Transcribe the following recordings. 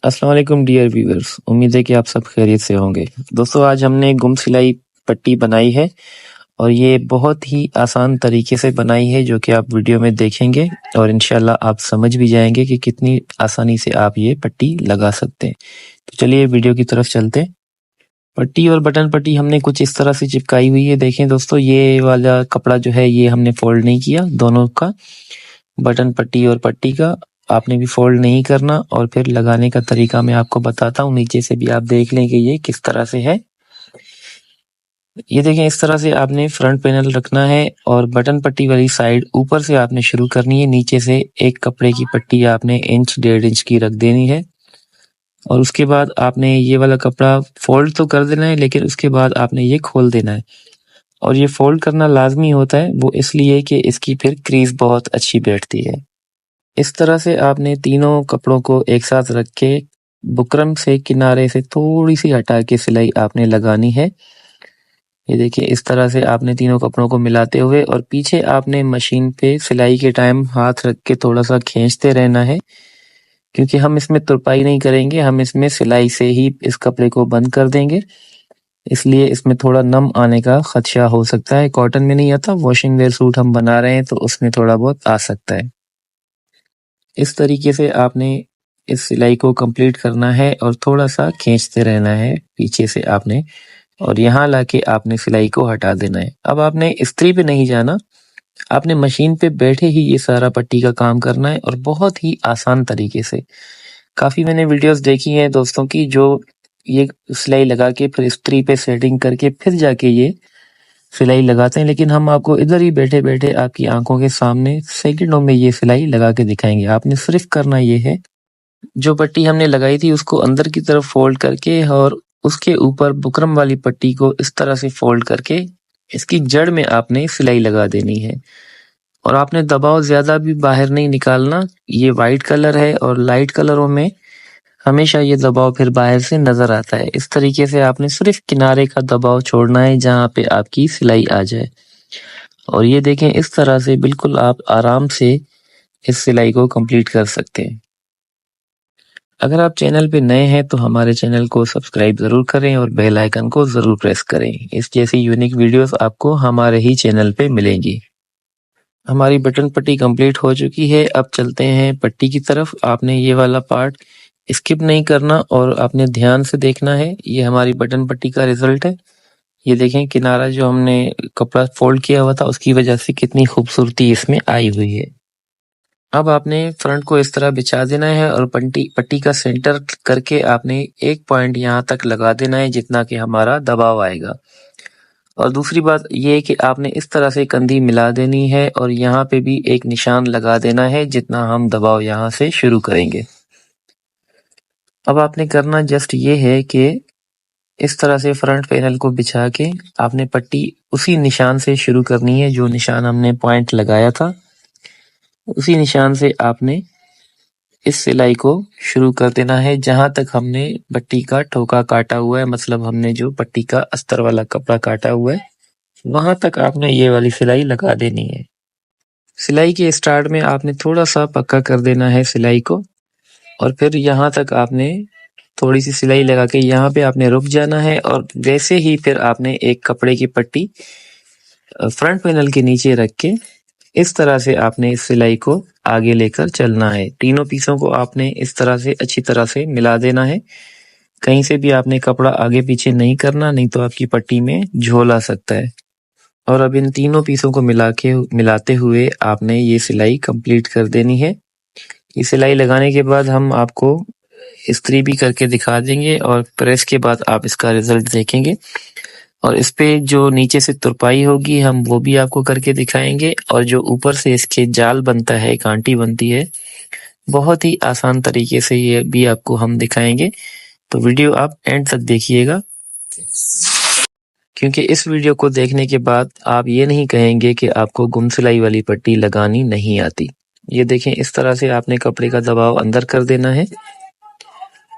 अस्सलाम वालेकुम dear viewers, उम्मीद है कि आप सब खैरियत से होंगे। दोस्तों आज हमने गुम सिलाई पट्टी बनाई है और ये बहुत ही आसान तरीके से बनाई है जो कि आप वीडियो में देखेंगे और इंशाल्लाह आप समझ भी जाएंगे कि कितनी आसानी से आप ये पट्टी लगा सकते हैं। तो चलिए वीडियो की तरफ चलते हैं। पट्टी और बटन पट्टी हमने कुछ इस तरह से चिपकाई हुई है। देखें दोस्तों, ये वाला कपड़ा जो है ये हमने फोल्ड नहीं किया, दोनों का, बटन पट्टी और पट्टी का आपने भी फोल्ड नहीं करना। और फिर लगाने का तरीका मैं आपको बताता हूँ, नीचे से भी आप देख लें कि ये किस तरह से है। ये देखें, इस तरह से आपने फ्रंट पैनल रखना है और बटन पट्टी वाली साइड ऊपर से आपने शुरू करनी है। नीचे से एक कपड़े की पट्टी आपने इंच 1.5 इंच की रख देनी है और उसके बाद आपने ये वाला कपड़ा फोल्ड तो कर देना है, लेकिन उसके बाद आपने ये खोल देना है। और ये फोल्ड करना लाजमी होता है, वो इसलिए कि इसकी फिर क्रीज बहुत अच्छी बैठती है। इस तरह से आपने तीनों कपड़ों को एक साथ रख के बुकरम से किनारे से थोड़ी सी हटा के सिलाई आपने लगानी है। ये देखिए, इस तरह से आपने तीनों कपड़ों को मिलाते हुए और पीछे आपने मशीन पे सिलाई के टाइम हाथ रख के थोड़ा सा खींचते रहना है, क्योंकि हम इसमें तुरपाई नहीं करेंगे, हम इसमें सिलाई से ही इस कपड़े को बंद कर देंगे। इसलिए इसमें थोड़ा नम आने का खदशा हो सकता है। कॉटन में नहीं आता, वॉशिंग वेयर सूट हम बना रहे हैं तो उसमें थोड़ा बहुत आ सकता है। इस तरीके से आपने इस सिलाई को कंप्लीट करना है और थोड़ा सा खींचते रहना है पीछे से आपने, और यहाँ लाके आपने सिलाई को हटा देना है। अब आपने इस्त्री पे नहीं जाना, आपने मशीन पे बैठे ही ये सारा पट्टी का काम करना है और बहुत ही आसान तरीके से। काफी मैंने वीडियोस देखी हैं दोस्तों की जो ये सिलाई लगा के फिर इस्त्री पे सेटिंग करके फिर जाके ये सिलाई लगाते हैं, लेकिन हम आपको इधर ही बैठे बैठे आपकी आंखों के सामने सेकंडों में ये सिलाई लगा के दिखाएंगे। आपने सिर्फ करना ये है, जो पट्टी हमने लगाई थी उसको अंदर की तरफ फोल्ड करके और उसके ऊपर बुकरम वाली पट्टी को इस तरह से फोल्ड करके इसकी जड़ में आपने सिलाई लगा देनी है। और आपने दबाव ज्यादा भी बाहर नहीं निकालना। ये वाइट कलर है और लाइट कलरों में हमेशा ये दबाव फिर बाहर से नजर आता है। इस तरीके से आपने सिर्फ किनारे का दबाव छोड़ना है जहाँ पे आपकी सिलाई आ जाए। और ये देखें, इस तरह से बिल्कुल आप आराम से इस सिलाई को कंप्लीट कर सकते हैं। अगर आप चैनल पे नए हैं तो हमारे चैनल को सब्सक्राइब जरूर करें और बेल आइकन को जरूर प्रेस करें। इस जैसी यूनिक वीडियोस आपको हमारे ही चैनल पे मिलेंगी। हमारी बटन पट्टी कंप्लीट हो चुकी है। अब चलते हैं पट्टी की तरफ। आपने ये वाला पार्ट स्किप नहीं करना और आपने ध्यान से देखना है। ये हमारी बटन पट्टी का रिजल्ट है। ये देखें, किनारा जो हमने कपड़ा फोल्ड किया हुआ था उसकी वजह से कितनी खूबसूरती इसमें आई हुई है। अब आपने फ्रंट को इस तरह बिछा देना है और पट्टी का सेंटर करके आपने एक पॉइंट यहाँ तक लगा देना है जितना कि हमारा दबाव आएगा। और दूसरी बात ये है कि आपने इस तरह से कंधी मिला देनी है और यहाँ पे भी एक निशान लगा देना है जितना हम दबाव यहाँ से शुरू करेंगे। अब आपने करना जस्ट ये है कि इस तरह से फ्रंट पैनल को बिछा के आपने पट्टी उसी निशान से शुरू करनी है, जो निशान हमने पॉइंट लगाया था उसी निशान से आपने इस सिलाई को शुरू कर देना है जहां तक हमने पट्टी का ठोका काटा हुआ है, मतलब हमने जो पट्टी का अस्तर वाला कपड़ा काटा हुआ है वहां तक आपने ये वाली सिलाई लगा देनी है। सिलाई के स्टार्ट में आपने थोड़ा सा पक्का कर देना है सिलाई को और फिर यहाँ तक आपने थोड़ी सी सिलाई लगा के यहाँ पे आपने रुक जाना है। और वैसे ही फिर आपने एक कपड़े की पट्टी फ्रंट पैनल के नीचे रख के इस तरह से आपने इस सिलाई को आगे लेकर चलना है। तीनों पीसों को आपने इस तरह से अच्छी तरह से मिला देना है। कहीं से भी आपने कपड़ा आगे पीछे नहीं करना, नहीं तो आपकी पट्टी में झोल आ सकता है। और अब इन तीनों पीसों को मिलाते हुए आपने ये सिलाई कंप्लीट कर देनी है। ये सिलाई लगाने के बाद हम आपको इस्त्री भी करके दिखा देंगे और प्रेस के बाद आप इसका रिजल्ट देखेंगे। और इस पे जो नीचे से तुरपाई होगी हम वो भी आपको करके दिखाएंगे और जो ऊपर से इसके जाल बनता है, कांटी बनती है, बहुत ही आसान तरीके से ये भी आपको हम दिखाएंगे। तो वीडियो आप एंड तक देखिएगा, क्योंकि इस वीडियो को देखने के बाद आप ये नहीं कहेंगे कि आपको गुम सिलाई वाली पट्टी लगानी नहीं आती। ये देखें, इस तरह से आपने कपड़े का दबाव अंदर कर देना है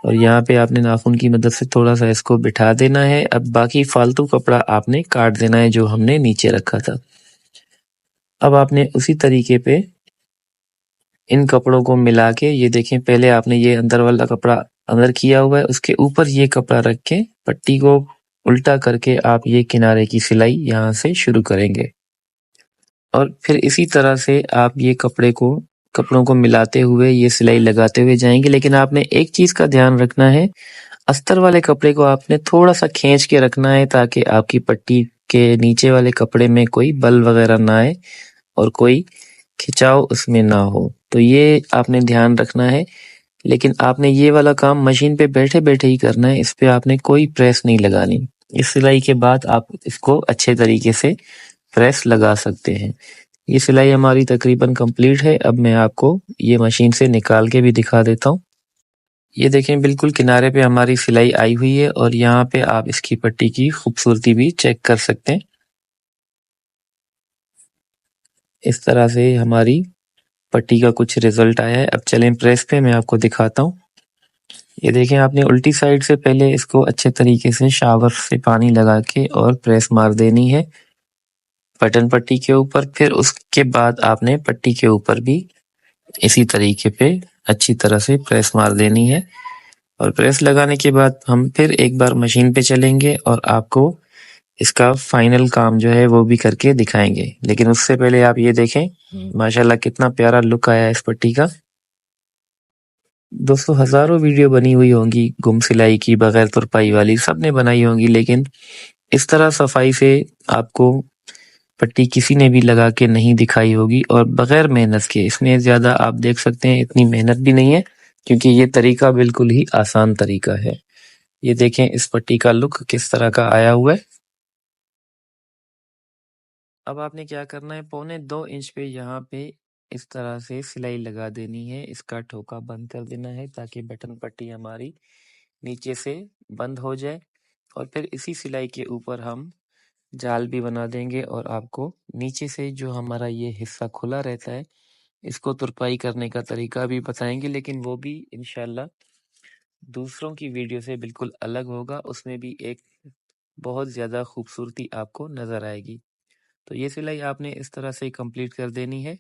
और यहाँ पे आपने नाखून की मदद से थोड़ा सा इसको बिठा देना है। अब बाकी फालतू कपड़ा आपने काट देना है जो हमने नीचे रखा था। अब आपने उसी तरीके पे इन कपड़ों को मिला के, ये देखें, पहले आपने ये अंदर वाला कपड़ा अंदर किया हुआ है उसके ऊपर ये कपड़ा रख के पट्टी को उल्टा करके आप ये किनारे की सिलाई यहाँ से शुरू करेंगे और फिर इसी तरह से आप ये कपड़ों को मिलाते हुए ये सिलाई लगाते हुए जाएंगे। लेकिन आपने एक चीज का ध्यान रखना है, अस्तर वाले कपड़े को आपने थोड़ा सा खींच के रखना है ताकि आपकी पट्टी के नीचे वाले कपड़े में कोई बल वगैरह ना आए और कोई खिंचाव उसमें ना हो, तो ये आपने ध्यान रखना है। लेकिन आपने ये वाला काम मशीन पे बैठे बैठे ही करना है, इस पे आपने कोई प्रेस नहीं लगानी। इस सिलाई के बाद आप इसको अच्छे तरीके से प्रेस लगा सकते हैं। ये सिलाई हमारी तकरीबन कंप्लीट है। अब मैं आपको ये मशीन से निकाल के भी दिखा देता हूँ। ये देखें बिल्कुल किनारे पे हमारी सिलाई आई हुई है और यहाँ पे आप इसकी पट्टी की खूबसूरती भी चेक कर सकते हैं। इस तरह से हमारी पट्टी का कुछ रिजल्ट आया है। अब चलें प्रेस पे, मैं आपको दिखाता हूँ। ये देखें आपने उल्टी साइड से पहले इसको अच्छे तरीके से शावर से पानी लगा के और प्रेस मार देनी है बटन पट्टी के ऊपर। फिर उसके बाद आपने पट्टी के ऊपर भी इसी तरीके पे अच्छी तरह से प्रेस मार देनी है और प्रेस लगाने के बाद हम फिर एक बार मशीन पे चलेंगे और आपको इसका फाइनल काम जो है वो भी करके दिखाएंगे। लेकिन उससे पहले आप ये देखें माशाल्लाह कितना प्यारा लुक आया इस पट्टी का। दोस्तों हजारों वीडियो बनी हुई होंगी गुम सिलाई की, बगैर तुरपाई वाली, सबने बनाई होंगी, लेकिन इस तरह सफाई से आपको पट्टी किसी ने भी लगा के नहीं दिखाई होगी और बगैर मेहनत के। इसमें ज्यादा आप देख सकते हैं इतनी मेहनत भी नहीं है क्योंकि ये तरीका बिल्कुल ही आसान तरीका है। ये देखें इस पट्टी का लुक किस तरह का आया हुआ है। अब आपने क्या करना है, 1.25 इंच पे यहाँ पे इस तरह से सिलाई लगा देनी है। इसका ठोका बंद कर देना है ताकि बटन पट्टी हमारी नीचे से बंद हो जाए और फिर इसी सिलाई के ऊपर हम जाल भी बना देंगे और आपको नीचे से जो हमारा ये हिस्सा खुला रहता है इसको तुरपाई करने का तरीका भी बताएंगे, लेकिन वो भी इंशाल्लाह दूसरों की वीडियो से बिल्कुल अलग होगा। उसमें भी एक बहुत ज़्यादा खूबसूरती आपको नज़र आएगी। तो ये सिलाई आपने इस तरह से कंप्लीट कर देनी है।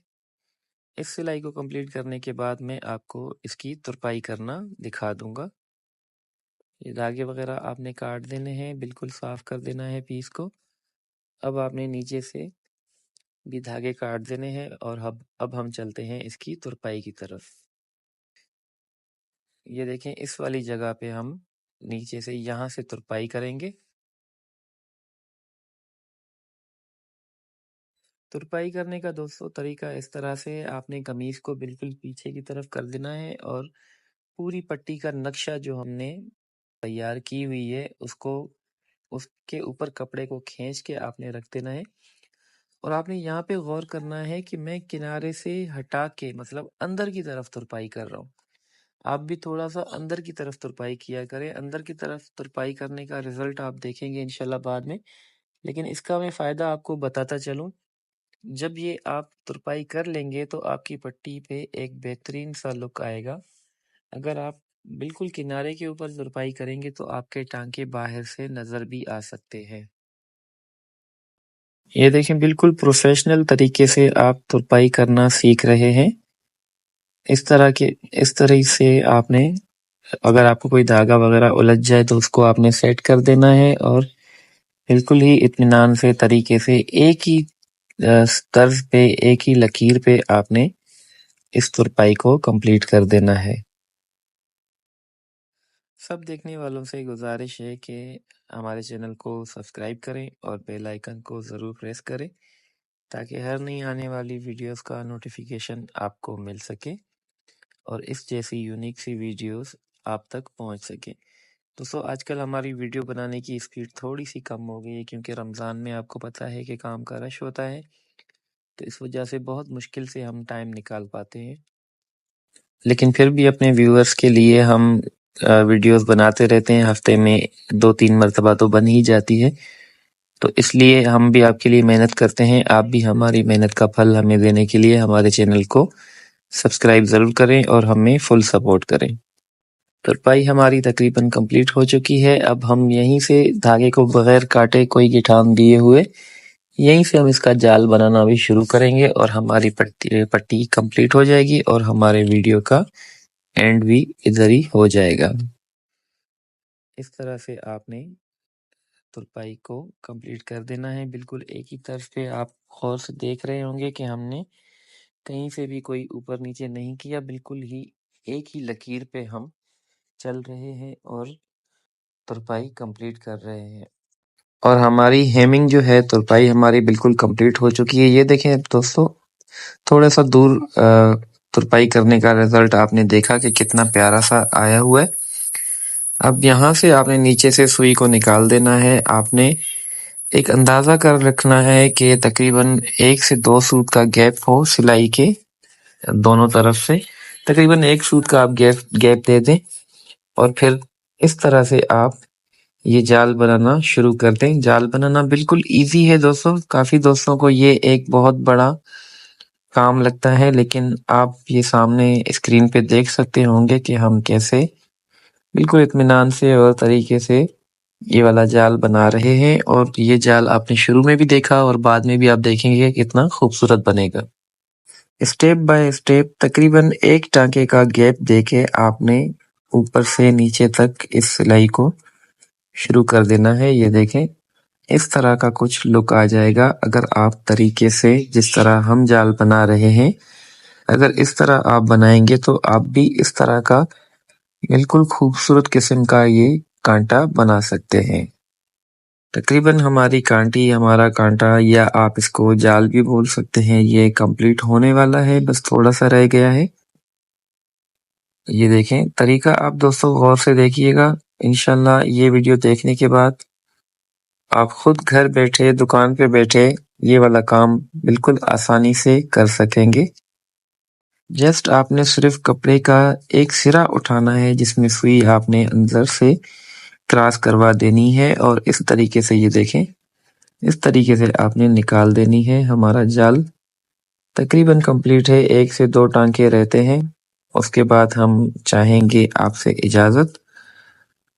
इस सिलाई को कंप्लीट करने के बाद मैं आपको इसकी तुरपाई करना दिखा दूंगा। ये धागे वगैरह आपने काट देने हैं, बिल्कुल साफ कर देना है पीस को। अब आपने नीचे से भी धागे काट देने हैं और अब हम चलते हैं इसकी तुरपाई की तरफ। ये देखें इस वाली जगह पे हम नीचे से यहाँ से तुरपाई करेंगे। तुरपाई करने का दोस्तों तरीका इस तरह से, आपने कमीज को बिल्कुल पीछे की तरफ कर देना है और पूरी पट्टी का नक्शा जो हमने तैयार की हुई है उसको उसके ऊपर कपड़े को खींच के आपने रख देना है। और आपने यहाँ पे गौर करना है कि मैं किनारे से हटा के मतलब अंदर की तरफ तुरपाई कर रहा हूँ। आप भी थोड़ा सा अंदर की तरफ तुरपाई किया करें। अंदर की तरफ तुरपाई करने का रिजल्ट आप देखेंगे इंशाल्लाह बाद में, लेकिन इसका मैं फायदा आपको बताता चलूं। जब ये आप तुरपाई कर लेंगे तो आपकी पट्टी पे एक बेहतरीन सा लुक आएगा। अगर आप बिल्कुल किनारे के ऊपर तुरपाई करेंगे तो आपके टांके बाहर से नजर भी आ सकते हैं। ये देखें बिल्कुल प्रोफेशनल तरीके से आप तुरपाई करना सीख रहे हैं। इस तरह से आपने, अगर आपको कोई धागा वगैरह उलझ जाए तो उसको आपने सेट कर देना है और बिल्कुल ही इत्मीनान से तरीके से एक ही तर्ज पे, एक ही लकीर पे आपने इस तुरपाई को कंप्लीट कर देना है। सब देखने वालों से गुजारिश है कि हमारे चैनल को सब्सक्राइब करें और बेल आइकन को ज़रूर प्रेस करें ताकि हर नई आने वाली वीडियोस का नोटिफिकेशन आपको मिल सके और इस जैसी यूनिक सी वीडियोस आप तक पहुंच सके। दोस्तों आजकल हमारी वीडियो बनाने की स्पीड थोड़ी सी कम हो गई है क्योंकि रमज़ान में आपको पता है कि काम का रश होता है, तो इस वजह से बहुत मुश्किल से हम टाइम निकाल पाते हैं। लेकिन फिर भी अपने व्यूअर्स के लिए हम वीडियोस बनाते रहते हैं। हफ्ते में 2-3 मरतबा तो बन ही जाती है, तो इसलिए हम भी आपके लिए मेहनत करते हैं। आप भी हमारी मेहनत का फल हमें देने के लिए हमारे चैनल को सब्सक्राइब ज़रूर करें और हमें फुल सपोर्ट करें। तुरपाई हमारी तकरीबन कंप्लीट हो चुकी है। अब हम यहीं से धागे को बगैर काटे, कोई गिठान दिए हुए, यहीं से हम इसका जाल बनाना भी शुरू करेंगे और हमारी पट्टी कंप्लीट हो जाएगी और हमारे वीडियो का एंड भी इधर ही हो जाएगा। इस तरह से आपने तुरपाई को कंप्लीट कर देना है। बिल्कुल एक ही तरफ पे आप गौर से देख रहे होंगे कि हमने कहीं से भी कोई ऊपर नीचे नहीं किया, बिल्कुल ही एक ही लकीर पे हम चल रहे हैं और तुरपाई कंप्लीट कर रहे हैं। और हमारी हेमिंग जो है, तुरपाई हमारी बिल्कुल कंप्लीट हो चुकी है। ये देखें दोस्तों, थोड़ा सा दूर तुरपाई करने का रिजल्ट आपने देखा कि कितना प्यारा सा आया हुआ है। अब यहाँ से आपने नीचे से सुई को निकाल देना है। आपने एक अंदाजा कर रखना है कि तकरीबन 1 से 2 सूत का गैप हो सिलाई के दोनों तरफ से। तकरीबन 1 सूत का आप गैप दे दें और फिर इस तरह से आप ये जाल बनाना शुरू कर दें। जाल बनाना बिल्कुल ईज़ी है दोस्तों। काफ़ी दोस्तों को ये एक बहुत बड़ा काम लगता है, लेकिन आप ये सामने स्क्रीन पे देख सकते होंगे कि हम कैसे बिल्कुल इत्मीनान से और तरीके से ये वाला जाल बना रहे हैं। और ये जाल आपने शुरू में भी देखा और बाद में भी आप देखेंगे कितना खूबसूरत बनेगा। स्टेप बाय स्टेप तकरीबन 1 टाँके का गैप देके आपने ऊपर से नीचे तक इस सिलाई को शुरू कर देना है। ये देखें, इस तरह का कुछ लुक आ जाएगा अगर आप तरीके से जिस तरह हम जाल बना रहे हैं, अगर इस तरह आप बनाएंगे तो आप भी इस तरह का बिल्कुल खूबसूरत किस्म का ये कांटा बना सकते हैं। तकरीबन हमारी कांटी, हमारा कांटा या आप इसको जाल भी बोल सकते हैं, ये कंप्लीट होने वाला है, बस थोड़ा सा रह गया है। ये देखें, तरीका आप दोस्तों गौर से देखिएगा। इंशाल्लाह ये वीडियो देखने के बाद आप खुद घर बैठे, दुकान पे बैठे ये वाला काम बिल्कुल आसानी से कर सकेंगे। जस्ट आपने सिर्फ कपड़े का एक सिरा उठाना है जिसमें सुई आपने अंदर से क्रॉस करवा देनी है और इस तरीके से ये देखें, इस तरीके से आपने निकाल देनी है। हमारा जाल तकरीबन कंप्लीट है, 1 से 2 टांके रहते हैं। उसके बाद हम चाहेंगे आपसे इजाज़त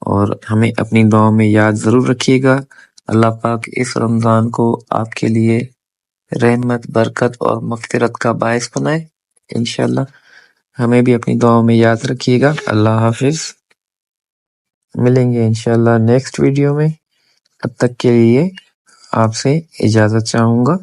और हमें अपनी दुआओं में याद ज़रूर रखिएगा। अल्लाह पाक इस रमज़ान को आपके लिए रहमत, बरकत और मग़फ़िरत का बाइस बनाए। इंशाअल्लाह हमें भी अपनी दुआओं में याद रखिएगा। अल्लाह हाफ़िज़। मिलेंगे इंशाअल्लाह नेक्स्ट वीडियो में। तब तक के लिए आपसे इजाज़त चाहूँगा।